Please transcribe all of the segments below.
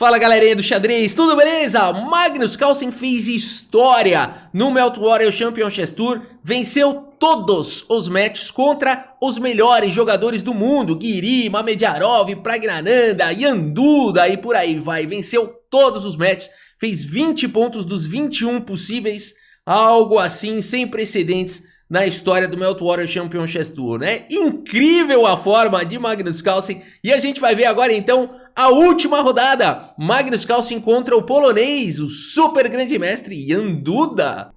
Fala galerinha do xadrez, tudo beleza? Magnus Carlsen fez história no Meltwater Champion Chess Tour, venceu todos os matches contra os melhores jogadores do mundo, Guiri, Mamedjarov, Praggnanandhaa, Ian Duda e por aí vai, venceu todos os matches, fez 20 pontos dos 21 possíveis, algo assim sem precedentes na história do Meltwater Champion Chess Tour, né? Incrível a forma de Magnus Carlsen e a gente vai ver agora então a última rodada, Magnus Carlsen contra o polonês, o super grande mestre Ian Duda.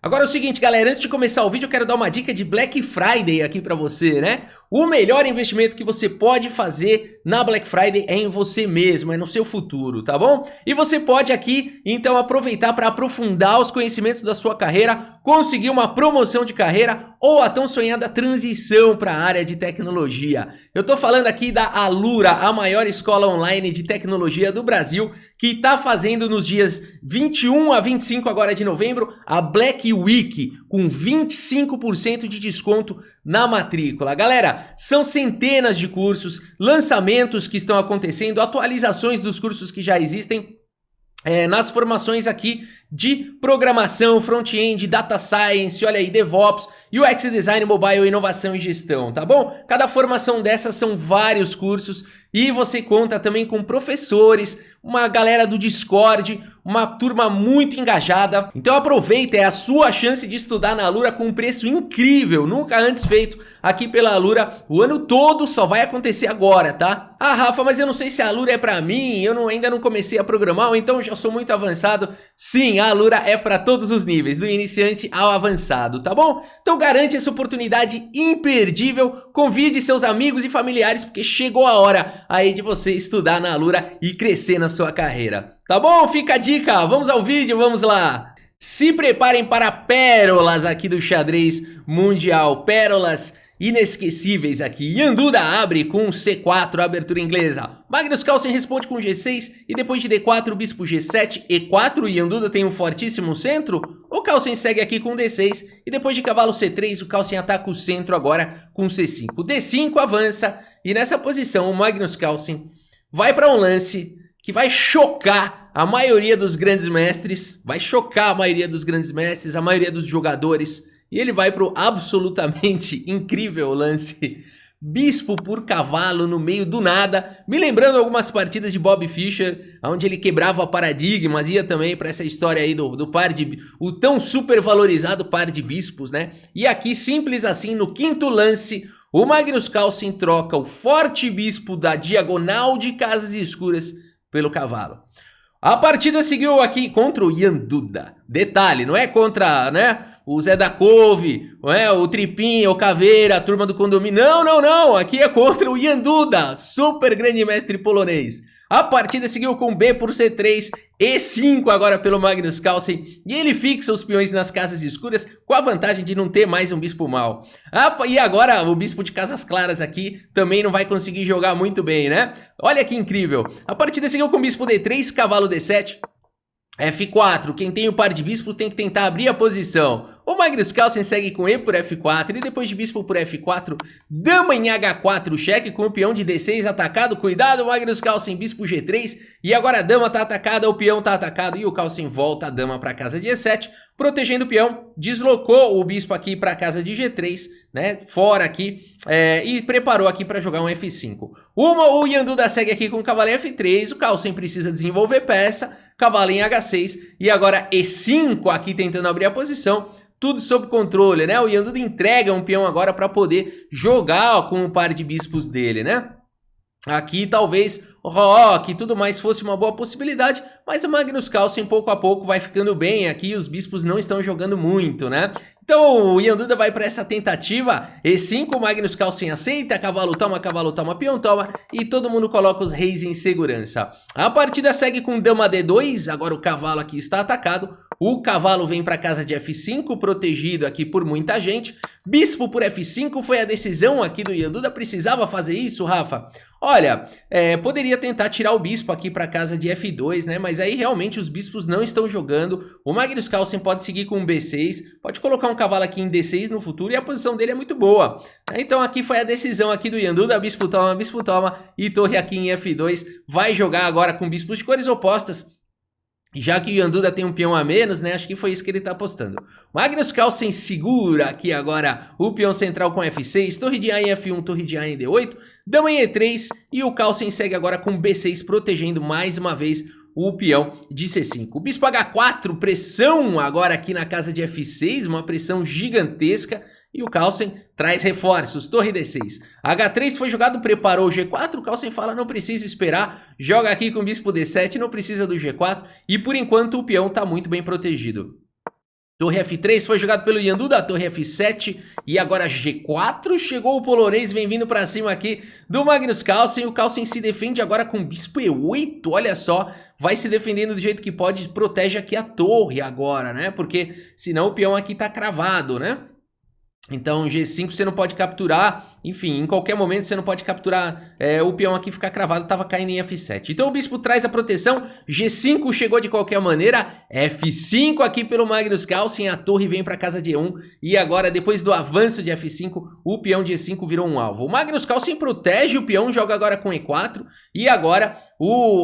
Agora é o seguinte galera, antes de começar o vídeo eu quero dar uma dica de Black Friday aqui pra você, né? O melhor investimento que você pode fazer na Black Friday é em você mesmo, é no seu futuro, tá bom? E você pode aqui, então, aproveitar para aprofundar os conhecimentos da sua carreira, conseguir uma promoção de carreira ou a tão sonhada transição para a área de tecnologia. Eu tô falando aqui da Alura, a maior escola online de tecnologia do Brasil, que tá fazendo nos dias 21 a 25 agora de novembro, a Black Week, com 25% de desconto na matrícula. Galera, são centenas de cursos, lançamentos que estão acontecendo, atualizações dos cursos que já existem, nas formações aqui de programação, front-end, data science, olha aí, DevOps, UX Design, Mobile, inovação e gestão, tá bom? Cada formação dessas são vários cursos e você conta também com professores, uma galera do Discord, uma turma muito engajada. Então aproveita, é a sua chance de estudar na Alura com um preço incrível, nunca antes feito aqui pela Alura. O ano todo só vai acontecer agora, tá? Ah, Rafa, mas eu não sei se a Alura é pra mim, eu ainda não comecei a programar, ou então já sou muito avançado. Sim, a Alura é para todos os níveis, do iniciante ao avançado, tá bom? Então garante essa oportunidade imperdível, convide seus amigos e familiares, porque chegou a hora aí de você estudar na Alura e crescer na sua carreira. Tá bom? Fica a dica, vamos ao vídeo, vamos lá! Se preparem para pérolas aqui do xadrez mundial, pérolas inesquecíveis aqui. Ian Duda abre com C4, abertura inglesa. Magnus Carlsen responde com G6 e depois de D4 o bispo G7, E4. Ian Duda tem um fortíssimo centro. O Carlsen segue aqui com D6 e depois de cavalo C3 o Carlsen ataca o centro agora com C5. D5 avança e nessa posição o Magnus Carlsen vai para um lance que vai chocar a maioria dos grandes mestres, a maioria dos jogadores. E ele vai pro absolutamente incrível lance bispo por cavalo no meio do nada, me lembrando algumas partidas de Bob Fischer, onde ele quebrava paradigmas, ia também para essa história aí do par de... o tão super valorizado par de bispos, né? E aqui, simples assim, no quinto lance, o Magnus Carlsen troca o forte bispo da diagonal de casas escuras pelo cavalo. A partida seguiu aqui contra o Ian Duda. Detalhe, não é contra, né, o Zé da Couve, não é, o Tripinha, o Caveira, a turma do condomínio. Não. Aqui é contra o Ian Duda, super grande mestre polonês. A partida seguiu com B por C3, E5 agora pelo Magnus Carlsen. E ele fixa os peões nas casas escuras com a vantagem de não ter mais um bispo mau. E agora o bispo de casas claras aqui também não vai conseguir jogar muito bem, né? Olha que incrível. A partida seguiu com bispo D3, cavalo D7. F4, quem tem o par de bispo tem que tentar abrir a posição. O Magnus Carlsen segue com E por F4 e depois de bispo por F4, dama em H4, cheque com o peão de D6 atacado. Cuidado, Magnus Carlsen, bispo G3 e agora a dama tá atacada, o peão tá atacado e o Carlsen volta a dama para casa de E7, protegendo o peão, deslocou o bispo aqui para casa de G3, né, fora aqui, e preparou aqui para jogar um F5. O Ian Duda segue aqui com o cavalo em F3, o Carlsen precisa desenvolver peça, cavalo em H6 e agora E5 aqui tentando abrir a posição. Tudo sob controle, né? O Ian Duda entrega um peão agora para poder jogar com o par de bispos dele, né? Aqui talvez o rock e tudo mais fosse uma boa possibilidade, mas o Magnus Carlsen pouco a pouco vai ficando bem aqui, os bispos não estão jogando muito, né? Então o Ian Duda vai para essa tentativa, E5, o Magnus Carlsen aceita, cavalo toma, peão toma, e todo mundo coloca os reis em segurança. A partida segue com dama D2, agora o cavalo aqui está atacado, o cavalo vem para casa de F5, protegido aqui por muita gente. Bispo por F5 foi a decisão aqui do Ian Duda. Precisava fazer isso, Rafa? Olha, poderia tentar tirar o bispo aqui para casa de F2, né? Mas aí realmente os bispos não estão jogando. O Magnus Carlsen pode seguir com um B6, pode colocar um cavalo aqui em D6 no futuro e a posição dele é muito boa. Então aqui foi a decisão aqui do Ian Duda. Bispo toma e torre aqui em F2. Vai jogar agora com bispos de cores opostas. Já que o Ian Duda tem um peão a menos, né? Acho que foi isso que ele tá apostando. Magnus Carlsen segura aqui agora o peão central com F6, torre de A em F1, torre de A em D8, dama em E3 e o Carlsen segue agora com B6, protegendo mais uma vez o peão de C5. Bispo H4, pressão agora aqui na casa de F6, uma pressão gigantesca. E o Carlsen traz reforços, torre D6. H3 foi jogado, preparou o G4, o Carlsen fala, não precisa esperar, joga aqui com o bispo D7, não precisa do G4. E por enquanto o peão está muito bem protegido. Torre F3 foi jogado pelo Ian Duda, torre F7 e agora G4, chegou o polonês, vem vindo pra cima aqui do Magnus Carlsen, o Carlsen se defende agora com bispo E8, olha só, vai se defendendo do jeito que pode, protege aqui a torre agora, né, porque senão o peão aqui tá cravado, né. Então G5 você não pode capturar, enfim, em qualquer momento você não pode capturar o peão aqui ficar cravado, tava caindo em F7. Então o bispo traz a proteção, G5 chegou de qualquer maneira, F5 aqui pelo Magnus Carlsen, a torre vem para casa de E1 e agora depois do avanço de F5, o peão de E5 virou um alvo. O Magnus Carlsen protege o peão, joga agora com E4 e agora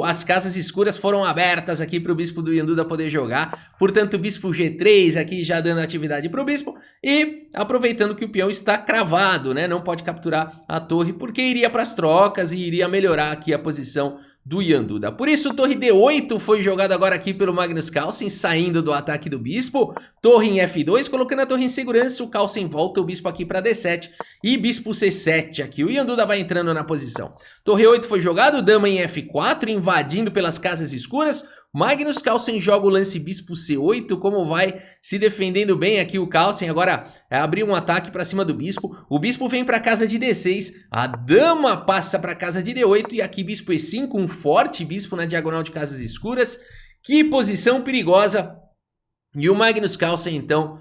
as casas escuras foram abertas aqui para o bispo do Ian Duda poder jogar, portanto o bispo G3 aqui já dando atividade para o bispo e aproveitando que o peão está cravado, né? Não pode capturar a torre porque iria para as trocas e iria melhorar aqui a posição do Ian Duda. Por isso, torre D8 foi jogado agora aqui pelo Magnus Carlsen, saindo do ataque do bispo. Torre em F2, colocando a torre em segurança. O Carlsen volta o bispo aqui para D7 e bispo C7 aqui. O Ian Duda vai entrando na posição. Torre 8 foi jogado, dama em F4, invadindo pelas casas escuras. Magnus Carlsen joga o lance bispo C8, como vai se defendendo bem aqui o Carlsen, agora abriu um ataque para cima do bispo, o bispo vem para casa de D6, a dama passa para casa de D8 e aqui bispo E5, um forte bispo na diagonal de casas escuras, que posição perigosa, e o Magnus Carlsen então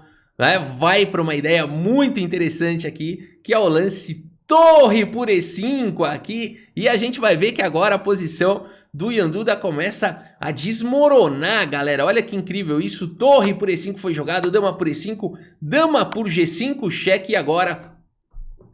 vai para uma ideia muito interessante aqui, que é o lance torre por E5 aqui, e a gente vai ver que agora a posição do Ian Duda começa a desmoronar, galera. Olha que incrível isso, torre por E5 foi jogado, dama por E5, dama por G5, cheque e agora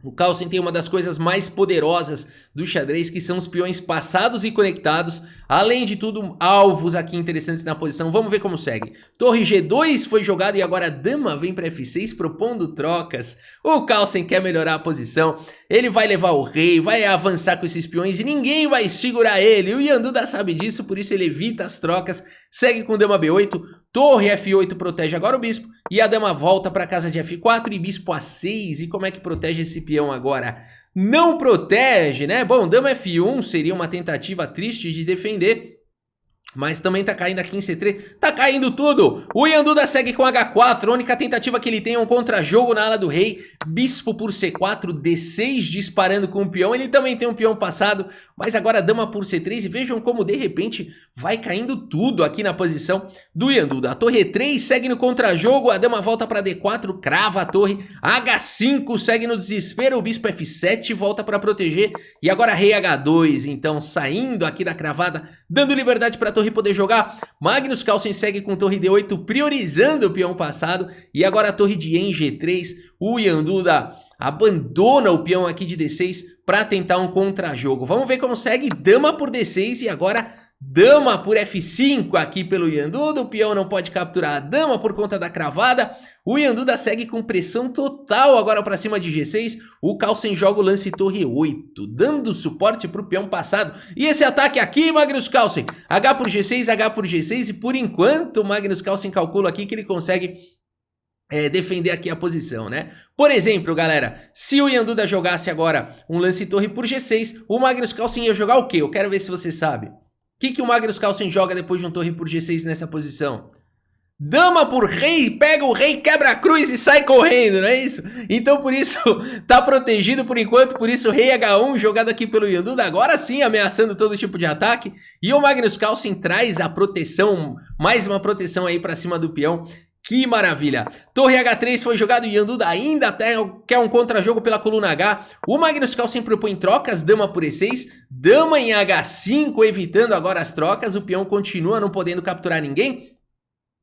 o Carlsen tem uma das coisas mais poderosas do xadrez, que são os peões passados e conectados. Além de tudo, alvos aqui interessantes na posição. Vamos ver como segue. Torre G2 foi jogado e agora a dama vem para F6 propondo trocas. O Carlsen quer melhorar a posição. Ele vai levar o rei, vai avançar com esses peões e ninguém vai segurar ele. O Ian Duda sabe disso, por isso ele evita as trocas. Segue com dama B8. Torre F8 protege agora o bispo. E a dama volta para casa de F4 e bispo A6. E como é que protege esse peão agora? Não protege, né? Bom, dama F1 seria uma tentativa triste de defender. Mas também tá caindo aqui em C3, tá caindo tudo. O Ian Duda segue com H4, a única tentativa que ele tem é um contra-jogo na ala do rei. Bispo por C4, D6 disparando com o peão, ele também tem um peão passado, mas agora dama por C3 e vejam como de repente vai caindo tudo aqui na posição do Ian Duda. A torre E3 segue no contra-jogo, a dama volta para D4, crava a torre, H5 segue no desespero, o bispo F7 volta para proteger e agora rei H2, então saindo aqui da cravada, dando liberdade para a torre poder jogar. Magnus Carlsen segue com torre D8 priorizando o peão passado e agora a torre de E em G3, o Ian Duda abandona o peão aqui de D6 para tentar um contra-jogo. Vamos ver como segue, dama por D6 e agora dama por F5 aqui pelo Ian Duda, o peão não pode capturar a dama por conta da cravada, o Ian Duda segue com pressão total agora para cima de G6, o Carlsen joga o lance torre 8, dando suporte para o peão passado, e esse ataque aqui, Magnus Carlsen, H por G6, e por enquanto o Magnus Carlsen calcula aqui que ele consegue defender aqui a posição, né? Por exemplo, galera, se o Ian Duda jogasse agora um lance torre por G6, o Magnus Carlsen ia jogar o quê? Eu quero ver se você sabe. O que o Magnus Carlsen joga depois de um torre por G6 nessa posição? Dama por rei, pega o rei, quebra a cruz e sai correndo, não é isso? Então por isso tá protegido por enquanto, por isso rei H1 jogado aqui pelo Yanduda, agora sim ameaçando todo tipo de ataque. E o Magnus Carlsen traz a proteção, mais uma proteção aí pra cima do peão. Que maravilha! Torre H3 foi jogado e Yanduda ainda até quer um contra-jogo pela coluna H. O Magnus Carlsen propõe trocas, dama por E6, dama em H5, evitando agora as trocas. O peão continua não podendo capturar ninguém.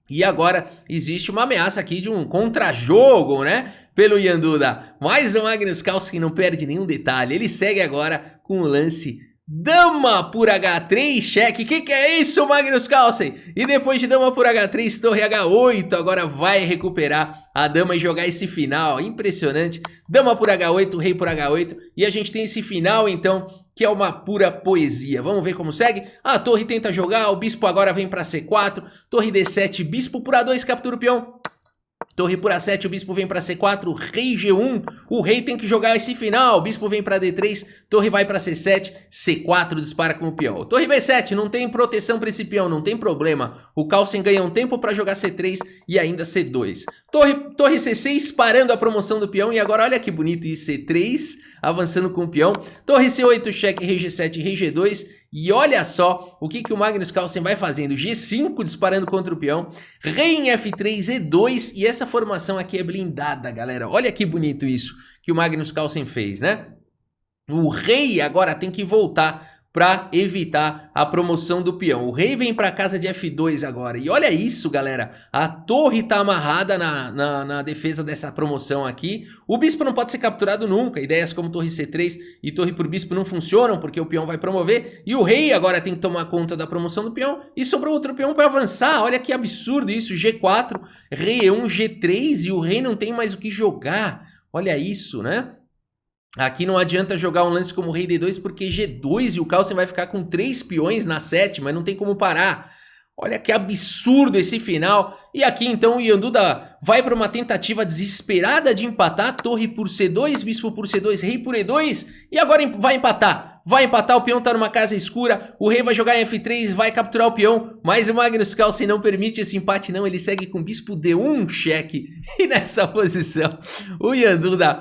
E agora existe uma ameaça aqui de um contra-jogo, né? Pelo Yanduda. Mas o Magnus Carlsen não perde nenhum detalhe. Ele segue agora com o lance dama por H3, cheque. Que é isso, Magnus Carlsen? E depois de dama por H3, torre H8. Agora vai recuperar a dama e jogar esse final. Impressionante. Dama por H8, rei por H8. E a gente tem esse final, então, que é uma pura poesia. Vamos ver como segue? A torre tenta jogar, o bispo agora vem para C4. Torre D7, bispo por A2, captura o peão. Torre por A7, o bispo vem para C4, rei G1, o rei tem que jogar esse final, o bispo vem para D3, torre vai para C7, C4 dispara com o peão. Torre B7, não tem proteção para esse peão, não tem problema, o Carlsen ganha um tempo para jogar C3 e ainda C2. Torre C6 parando a promoção do peão e agora olha que bonito isso, C3 avançando com o peão. Torre C8, cheque, rei G7, rei G2 e olha só o que o Magnus Carlsen vai fazendo, G5 disparando contra o peão, rei em F3, E2 e essa formação aqui é blindada, galera. Olha que bonito isso que o Magnus Carlsen fez, né? O rei agora tem que voltar para evitar a promoção do peão. O rei vem para casa de F2 agora. E olha isso, galera. A torre tá amarrada na defesa dessa promoção aqui. O bispo não pode ser capturado nunca. Ideias como torre C3 e torre por bispo não funcionam porque o peão vai promover. E o rei agora tem que tomar conta da promoção do peão. E sobrou outro peão para avançar. Olha que absurdo isso. G4, rei E1, G3 e o rei não tem mais o que jogar. Olha isso, né? Aqui não adianta jogar um lance como rei D2 porque G2 e o Carlsen vai ficar com 3 peões na sétima, não tem como parar. Olha que absurdo esse final. E aqui então o Yanduda vai para uma tentativa desesperada de empatar. Torre por C2, bispo por C2, rei por E2. E agora vai empatar. Vai empatar, o peão tá numa casa escura. O rei vai jogar em F3, vai capturar o peão. Mas o Magnus Carlsen não permite esse empate não. Ele segue com bispo D1, cheque. E nessa posição o Yanduda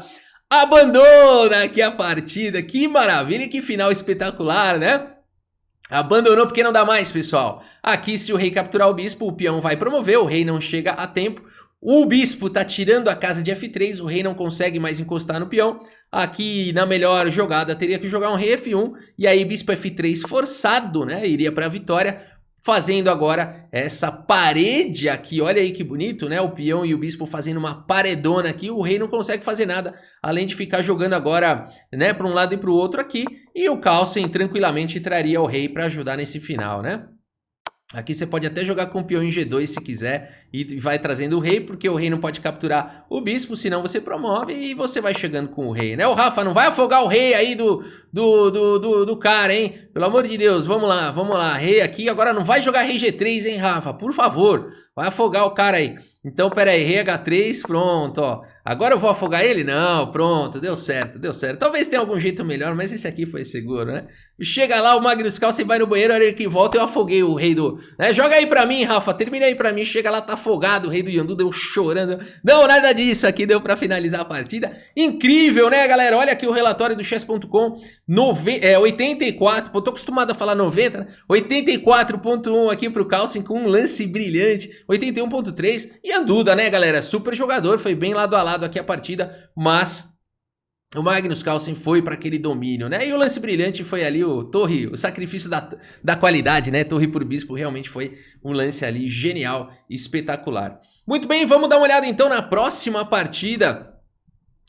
abandona aqui a partida, que maravilha, que final espetacular, né? Abandonou porque não dá mais, pessoal. Aqui se o rei capturar o bispo, o peão vai promover, o rei não chega a tempo. O bispo tá tirando a casa de F3, o rei não consegue mais encostar no peão. Aqui na melhor jogada teria que jogar um rei F1 e aí bispo F3 forçado, né? Iria para a vitória. Fazendo agora essa parede aqui, olha aí que bonito, né? O peão e o bispo fazendo uma paredona aqui, o rei não consegue fazer nada, além de ficar jogando agora, né, para um lado e para o outro aqui, e o Carlsen tranquilamente traria o rei para ajudar nesse final, né? Aqui você pode até jogar com o peão em G2 se quiser e vai trazendo o rei, porque o rei não pode capturar o bispo, senão você promove e você vai chegando com o rei, né? O Rafa, não vai afogar o rei aí do cara, hein? Pelo amor de Deus, vamos lá, rei aqui, agora não vai jogar rei G3, hein, Rafa? Por favor, vai afogar o cara aí. Então, pera aí, rei H3, pronto, ó. Agora eu vou afogar ele? Não, pronto, deu certo, deu certo. Talvez tenha algum jeito melhor, mas esse aqui foi seguro, né? Chega lá, o Magnus Carlsen vai no banheiro, a hora que volta eu afoguei o rei do... Né? Joga aí pra mim, Rafa, termina aí pra mim. Chega lá, tá afogado, o rei do Yanduda, eu chorando. Não, nada disso, aqui deu pra finalizar a partida. Incrível, né, galera? Olha aqui o relatório do chess.com, 84, pô, tô acostumado a falar 90, né? 84.1 aqui pro Carlsen com um lance brilhante, 81.3 e Yanduda, né, galera? Super jogador, foi bem lado a lado aqui a partida, mas o Magnus Carlsen foi para aquele domínio, né? E o lance brilhante foi ali o torre, o sacrifício da qualidade, né? Torre por bispo realmente foi um lance ali genial, espetacular. Muito bem, vamos dar uma olhada então na próxima partida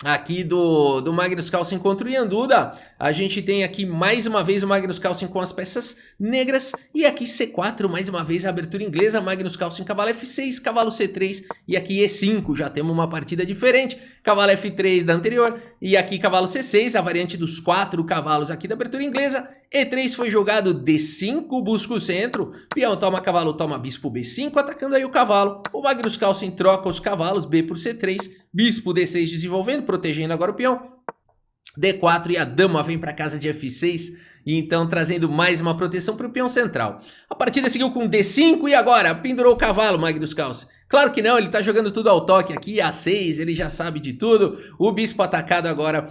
aqui do Magnus Carlsen contra o Yanduda. A gente tem aqui mais uma vez o Magnus Carlsen com as peças negras e aqui C4, mais uma vez a abertura inglesa, Magnus Carlsen cavalo F6, cavalo C3 e aqui E5, já temos uma partida diferente, cavalo F3 da anterior e aqui cavalo C6, a variante dos 4 cavalos aqui da abertura inglesa. E3 foi jogado D5, busca o centro, peão toma cavalo, toma bispo B5, atacando aí o cavalo. O Magnus Carlsen troca os cavalos, B por C3, bispo D6 desenvolvendo, protegendo agora o peão. D4 e a dama vem para casa de F6, e então trazendo mais uma proteção para o peão central. A partida seguiu com D5 e agora pendurou o cavalo, Magnus Carlsen. Claro que não, ele tá jogando tudo ao toque aqui, A6, ele já sabe de tudo. O bispo atacado agora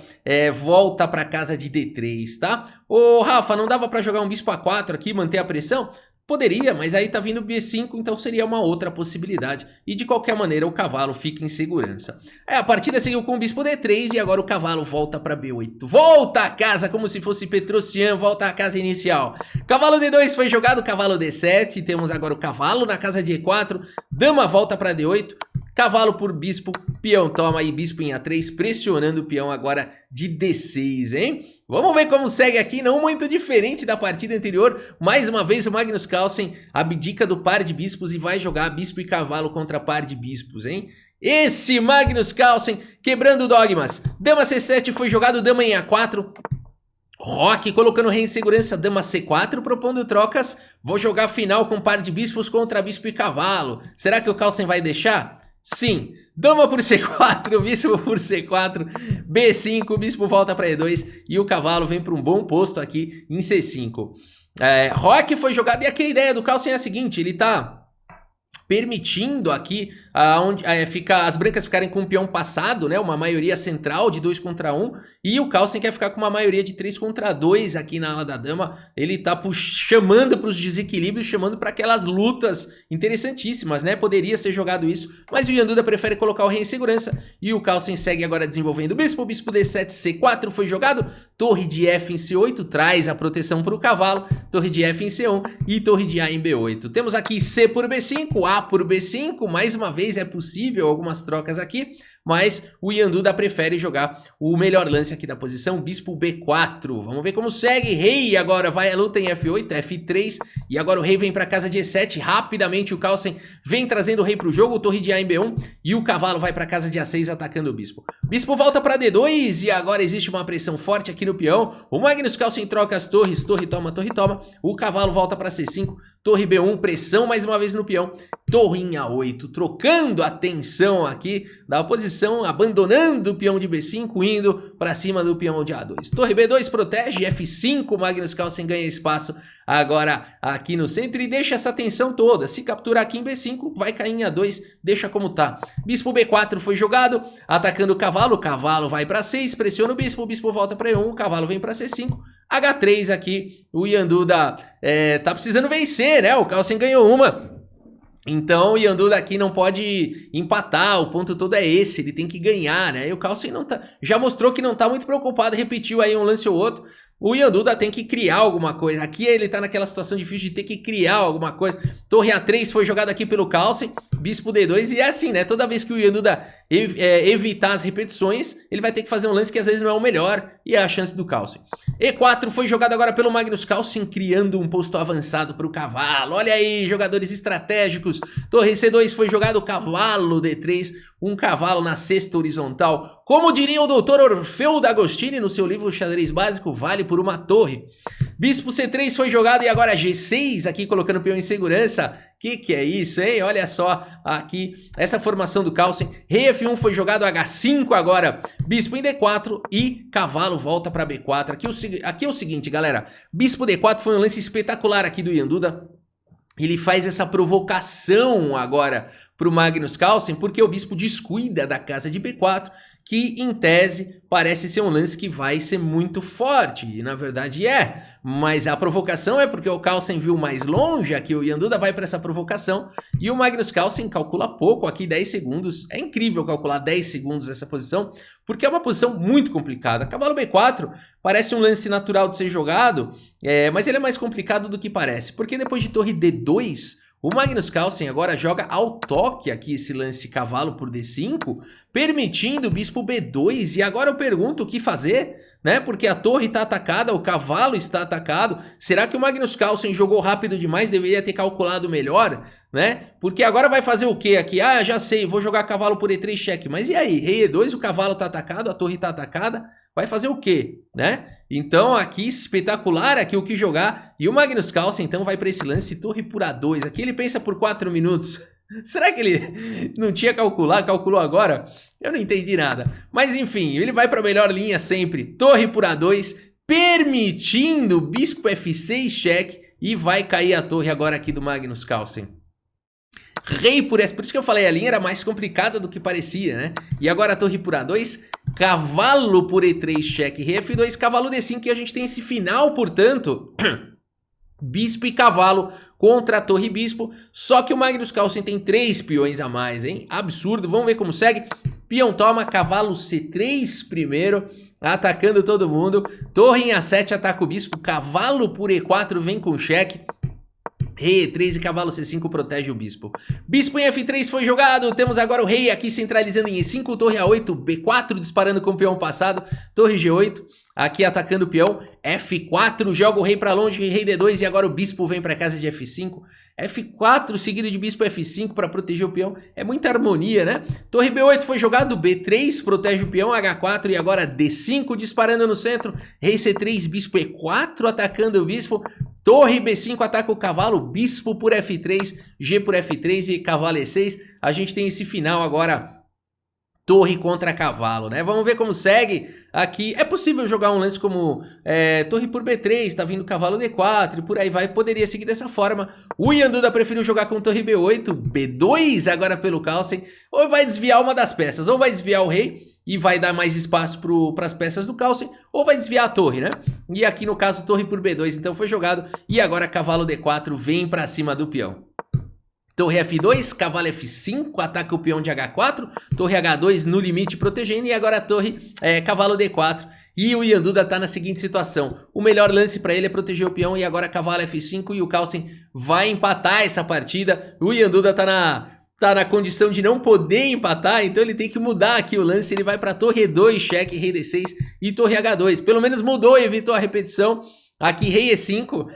volta para casa de D3, tá? Ô Rafa, não dava para jogar um bispo A4 aqui, manter a pressão? Poderia, mas aí tá vindo B5, então seria uma outra possibilidade. E de qualquer maneira o cavalo fica em segurança. A partida seguiu com o bispo D3 e agora o cavalo volta para B8. Volta a casa como se fosse Petrosian, volta à casa inicial. Cavalo D2 foi jogado, cavalo D7, temos agora o cavalo na casa de E4, dama volta para D8. Cavalo por bispo, peão toma e bispo em A3, pressionando o peão agora de D6, hein? Vamos ver como segue aqui, não muito diferente da partida anterior. Mais uma vez o Magnus Carlsen abdica do par de bispos e vai jogar bispo e cavalo contra par de bispos, hein? Esse Magnus Carlsen quebrando dogmas. Dama C7 foi jogado, dama em A4. Roque colocando rei em segurança, dama C4, propondo trocas. Vou jogar final com par de bispos contra bispo e cavalo. Será que o Carlsen vai deixar? Sim, dama por C4, bispo por C4, B5, bispo volta para E2 e o cavalo vem para um bom posto aqui em C5. Roque foi jogado e aqui a ideia do Carlsen é a seguinte, ele tá permitindo aqui as brancas ficarem com o peão passado, né? Uma maioria central de 2 contra 1. E o Carlsen quer ficar com uma maioria de 3 contra 2 aqui na ala da dama. Ele tá chamando para os desequilíbrios, chamando para aquelas lutas interessantíssimas, né? Poderia ser jogado isso, mas o Ian Duda prefere colocar o rei em segurança. E o Carlsen segue agora desenvolvendo o bispo D7, C4 foi jogado. Torre de F em C8 traz a proteção para o cavalo. Torre de F em C1 e torre de A em B8. Temos aqui C por B5, A por B5, mais uma vez é possível algumas trocas aqui, mas o Ian Duda prefere jogar o melhor lance aqui da posição, bispo B4. Vamos ver como segue, rei agora vai a luta em F8, F3, e agora o rei vem para casa de E7, rapidamente o Carlsen vem trazendo o rei para o jogo, torre de A em B1, e o cavalo vai para casa de A6 atacando o bispo. Bispo volta para D2, e agora existe uma pressão forte aqui no peão, o Magnus Carlsen troca as torres, torre toma, o cavalo volta para C5, torre B1, pressão mais uma vez no peão, torre em A8, trocando a tensão aqui da oposição, abandonando o peão de B5, indo para cima do peão de A2. Torre B2 protege, F5, Magnus Carlsen ganha espaço agora aqui no centro e deixa essa tensão toda. Se capturar aqui em B5, vai cair em A2, deixa como tá. Bispo B4 foi jogado, atacando o cavalo vai para 6, pressiona o bispo volta para E1, o cavalo vem para C5, H3 aqui, o Ian Duda tá precisando vencer, né? O Carlsen ganhou uma. Então o Ian Duda aqui não pode empatar, o ponto todo é esse, ele tem que ganhar, né? E o Carlsen já mostrou que não tá muito preocupado, repetiu aí um lance ou outro. O Ian Duda tem que criar alguma coisa. Aqui ele tá naquela situação difícil de ter que criar alguma coisa. Torre A3 foi jogada aqui pelo Carlsen, bispo D2 e é assim, né? Toda vez que o Ian Duda evitar as repetições, ele vai ter que fazer um lance que às vezes não é o melhor e é a chance do Carlsen. E4 foi jogado agora pelo Magnus Carlsen, criando um posto avançado para o cavalo. Olha aí, jogadores estratégicos. Torre C2 foi jogado, cavalo D3, um cavalo na sexta horizontal. Como diria o doutor Orfeu D'Agostini no seu livro Xadrez Básico, vale por uma torre. Bispo C3 foi jogado e agora G6 aqui colocando o peão em segurança. Que é isso, hein? Olha só aqui essa formação do Carlsen. Rei F1 foi jogado, H5 agora. Bispo em D4 e cavalo volta para B4. Aqui é o seguinte, galera. Bispo D4 foi um lance espetacular aqui do Ian Duda. Ele faz essa provocação agora para o Magnus Carlsen, porque o bispo descuida da casa de B4, que em tese parece ser um lance que vai ser muito forte, e na verdade é, mas a provocação é porque o Carlsen viu mais longe, aqui o Ian Duda vai para essa provocação, e o Magnus Carlsen calcula pouco, aqui 10 segundos, é incrível calcular 10 segundos essa posição, porque é uma posição muito complicada. Cavalo B4 parece um lance natural de ser jogado, mas ele é mais complicado do que parece, porque depois de torre D2, o Magnus Carlsen agora joga ao toque aqui esse lance cavalo por D5, permitindo o bispo B2, e agora eu pergunto o que fazer, né? Porque a torre está atacada, o cavalo está atacado, será que o Magnus Carlsen jogou rápido demais, deveria ter calculado melhor, né? Porque agora vai fazer o que aqui? Ah, já sei, vou jogar cavalo por E3 cheque, mas e aí? Rei E2, o cavalo está atacado, a torre está atacada, vai fazer o quê, né? Então aqui espetacular aqui o que jogar, e o Magnus Carlsen então vai para esse lance torre por A2, aqui ele pensa por 4 minutos, Será que ele não tinha calculou agora? Eu não entendi nada. Mas enfim, ele vai para a melhor linha sempre. Torre por A2, permitindo bispo F6 cheque. E vai cair a torre agora aqui do Magnus Carlsen. Rei por S, por isso que eu falei, a linha era mais complicada do que parecia, né? E agora a torre por A2, cavalo por E3 cheque, rei F2, cavalo D5 e a gente tem esse final, portanto... Bispo e cavalo contra a torre bispo, só que o Magnus Carlsen tem 3 peões a mais, hein? Absurdo, vamos ver como segue. Peão toma, cavalo C3 primeiro, atacando todo mundo. Torre em A7 ataca o bispo, cavalo por E4 vem com cheque. Rei E3 e cavalo C5 protege o bispo. Bispo em F3 foi jogado. Temos agora o rei aqui centralizando em E5. Torre A8, B4 disparando com o peão passado. Torre G8, aqui atacando o peão. F4, joga o rei pra longe. Rei D2 e agora o bispo vem pra casa de F5. F4 seguido de bispo F5 para proteger o peão. É muita harmonia, né? Torre B8 foi jogado. B3 protege o peão. H4 e agora D5 disparando no centro. Rei C3, bispo E4 atacando o bispo. Torre B5 ataca o cavalo, bispo por F3, G por F3 e cavalo E6. A gente tem esse final agora, torre contra cavalo, né? Vamos ver como segue aqui. É possível jogar um lance como torre por B3, tá vindo cavalo D4 e por aí vai. Poderia seguir dessa forma. O Ian Duda preferiu jogar com torre B8, B2 agora pelo Carlsen. Ou vai desviar uma das peças, ou vai desviar o rei e vai dar mais espaço para as peças do Carlsen, ou vai desviar a torre, né? E aqui no caso torre por B2, então foi jogado. E agora cavalo D4 vem para cima do peão. Torre F2, cavalo F5, ataca o peão de H4, torre H2 no limite protegendo e agora a torre cavalo D4. E o Ian Duda tá na seguinte situação, o melhor lance para ele é proteger o peão e agora cavalo F5 e o Carlsen vai empatar essa partida. O Ian Duda tá na condição de não poder empatar, então ele tem que mudar aqui o lance, ele vai para torre E2, cheque, rei D6 e torre H2. Pelo menos mudou e evitou a repetição. Aqui rei E5,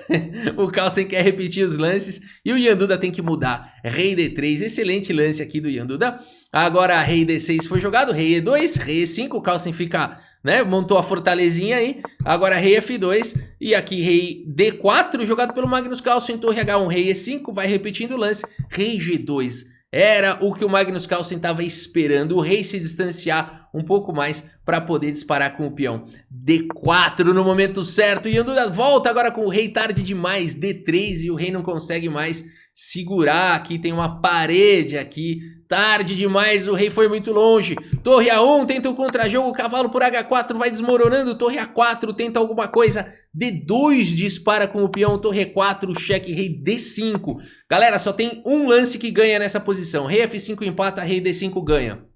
o Carlsen quer repetir os lances e o Ian Duda tem que mudar. Rei D3, excelente lance aqui do Ian Duda. Agora rei D6 foi jogado, rei E2, rei E5, o Carlsen fica, né, montou a fortalezinha aí. Agora rei F2 e aqui rei D4 jogado pelo Magnus Carlsen, torre H1, rei E5, vai repetindo o lance, rei G2. Era o que o Magnus Carlsen estava esperando, o rei se distanciar um pouco mais para poder disparar com o peão. D4 no momento certo, e Ian Duda volta agora com o rei tarde demais, D3 e o rei não consegue mais segurar, aqui tem uma parede aqui, tarde demais, o rei foi muito longe. Torre A1 tenta o contra-jogo, cavalo por H4 vai desmoronando, torre A4 tenta alguma coisa, D2 dispara com o peão, torre E4, cheque, rei D5. Galera, só tem um lance que ganha nessa posição, rei F5 empata, rei D5 ganha.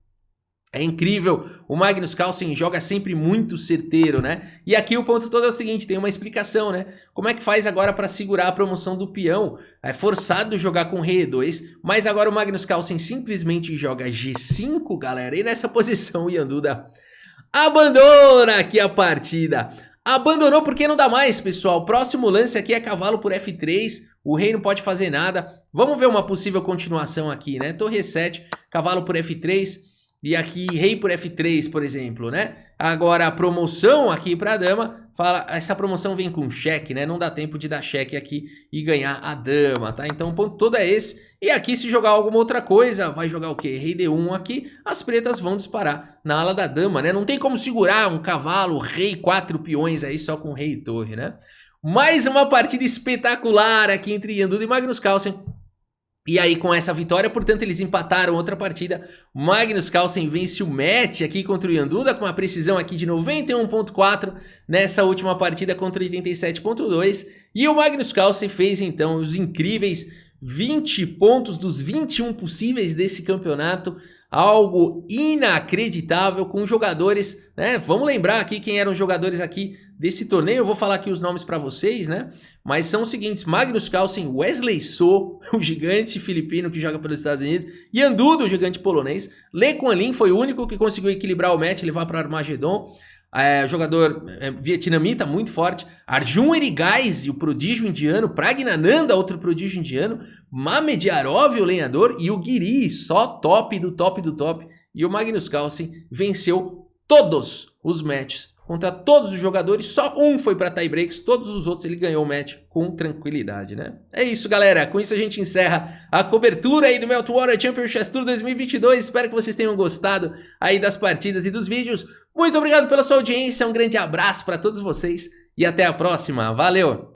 É incrível, o Magnus Carlsen joga sempre muito certeiro, né? E aqui o ponto todo é o seguinte, tem uma explicação, né? Como é que faz agora para segurar a promoção do peão? É forçado jogar com rei E2, mas agora o Magnus Carlsen simplesmente joga G5, galera. E nessa posição o Ian Duda abandona aqui a partida. Abandonou porque não dá mais, pessoal. Próximo lance aqui é cavalo por F3, o rei não pode fazer nada. Vamos ver uma possível continuação aqui, né? Torre E7, cavalo por F3... E aqui, rei por F3, por exemplo, né? Agora, a promoção aqui pra dama, fala, essa promoção vem com cheque, né? Não dá tempo de dar cheque aqui e ganhar a dama, tá? Então, o ponto todo é esse. E aqui, se jogar alguma outra coisa, vai jogar o quê? Rei D1 aqui, as pretas vão disparar na ala da dama, né? Não tem como segurar um cavalo, rei, 4 peões aí só com rei e torre, né? Mais uma partida espetacular aqui entre Ian Duda e Magnus Carlsen. E aí com essa vitória, portanto, eles empataram outra partida. Magnus Carlsen vence o match aqui contra o Ian Duda com uma precisão aqui de 91.4 nessa última partida contra 87.2. E o Magnus Carlsen fez então os incríveis 20 pontos dos 21 possíveis desse campeonato. Algo inacreditável com jogadores, né? Vamos lembrar aqui quem eram os jogadores aqui desse torneio. Eu vou falar aqui os nomes para vocês, né? Mas são os seguintes: Magnus Carlsen, Wesley So, o gigante filipino que joga pelos Estados Unidos, Ian Duda, o gigante polonês, Le Quan Lin foi o único que conseguiu equilibrar o match, levar para o Armagedon. Jogador vietnamita muito forte, Arjun Erigaisi, o prodígio indiano, Pragnananda, outro prodígio indiano, Mamediarov, o lenhador, e o Giri, só top do top do top. E o Magnus Carlsen venceu todos os matches contra todos os jogadores, só um foi para tie-breaks, todos os outros ele ganhou o match com tranquilidade, né? É isso, galera, com isso a gente encerra a cobertura aí do Meltwater Champion Chess Tour 2022, espero que vocês tenham gostado aí das partidas e dos vídeos. Muito obrigado pela sua audiência, um grande abraço para todos vocês e até a próxima, valeu!